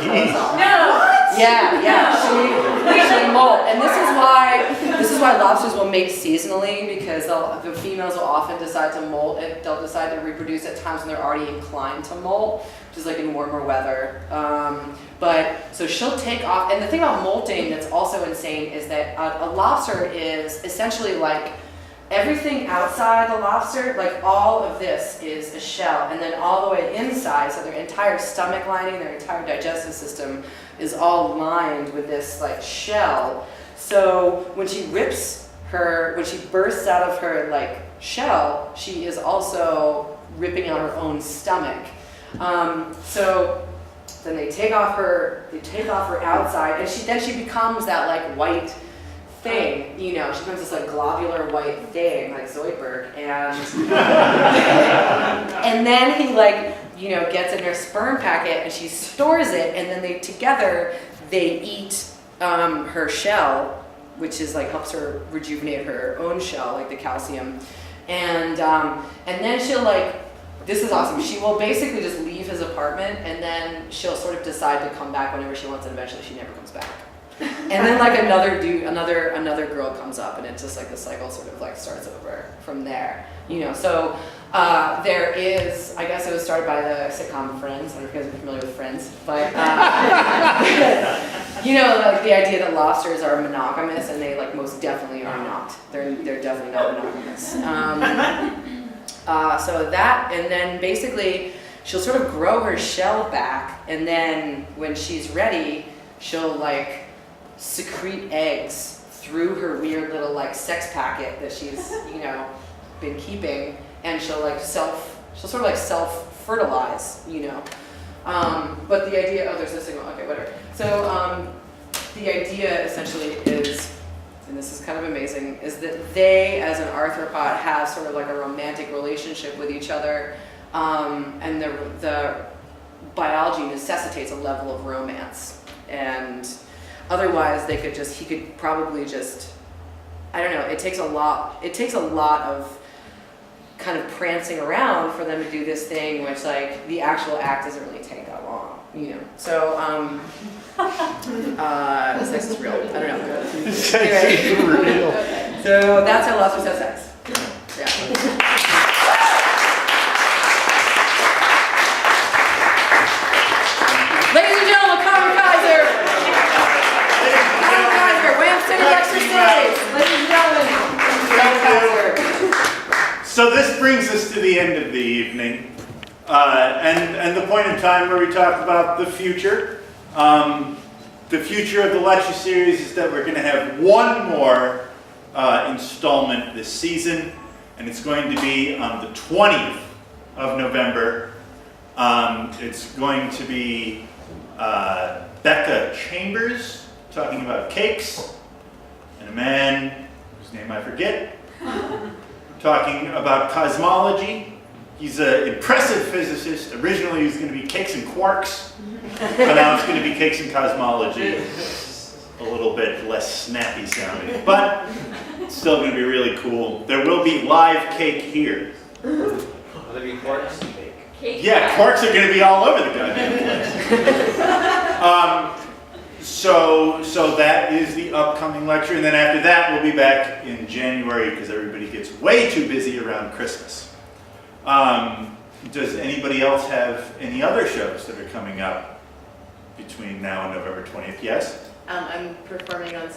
clothes off. No. Yeah. She molt, and this is why lobsters will mate seasonally, because the females will often decide to molt. They'll decide to reproduce at times when they're already inclined to molt, which is like in warmer weather. But so she'll take off, and the thing about molting that's also insane is that a lobster is essentially like everything outside the lobster, like all of this is a shell, and then all the way inside, so their entire stomach lining, their entire digestive system is all lined with this like shell. So when she bursts out of her like shell, she is also ripping out her own stomach. So then they take off her outside, and then she becomes that like white thing, you know, she becomes this like globular white thing, like Zoidberg, and then he like, you know, gets in her sperm packet and she stores it, and then they eat her shell, which is like helps her rejuvenate her own shell, like the calcium, and then she'll like, this is awesome. She will basically just leave his apartment, and then she'll sort of decide to come back whenever she wants, and eventually she never comes back. And then like another girl comes up, and it's just like the cycle sort of like starts over from there, you know. So there is, I guess it was started by the sitcom Friends. I don't know if you guys are familiar with Friends, but you know, like the idea that lobsters are monogamous, and they like most definitely are not. They're definitely not monogamous. So that, and then basically she'll sort of grow her shell back, and then when she's ready, she'll like secrete eggs through her weird little like sex packet that she's, you know, been keeping, and she'll sort of like self-fertilize, you know. But the idea, oh, there's a signal, okay, whatever. So the idea essentially is, and this is kind of amazing, is that they, as an arthropod, have sort of like a romantic relationship with each other, and the biology necessitates a level of romance, and otherwise he could probably just, I don't know, it takes a lot of kind of prancing around for them to do this thing, which like the actual act doesn't really take that long, you know. So sex is real. I don't know. Sex is real. So that's how lobsters have sex. Yeah. Ladies and gentlemen, Tom Kessler. Tom Kessler, Wham City Lecture Series. Ladies and gentlemen, Tom Kessler. So this brings us to the end of the evening, and the point in time where we talk about the future. The future of the lecture series is that we're going to have one more installment this season, and it's going to be on the 20th of November. It's going to be Becca Chambers talking about cakes, and a man whose name I forget talking about cosmology. He's an impressive physicist. Originally he was going to be cakes and quarks, but now it's going to be cakes and cosmology. A little bit less snappy sounding, but it's still going to be really cool. There will be live cake here. Will there be quarks? Cake. Yeah, quarks are going to be all over the goddamn place. So that is the upcoming lecture, and then after that we'll be back in January because everybody gets way too busy around Christmas. Does anybody else have any other shows that are coming up between now and November 20th? Yes? I'm performing on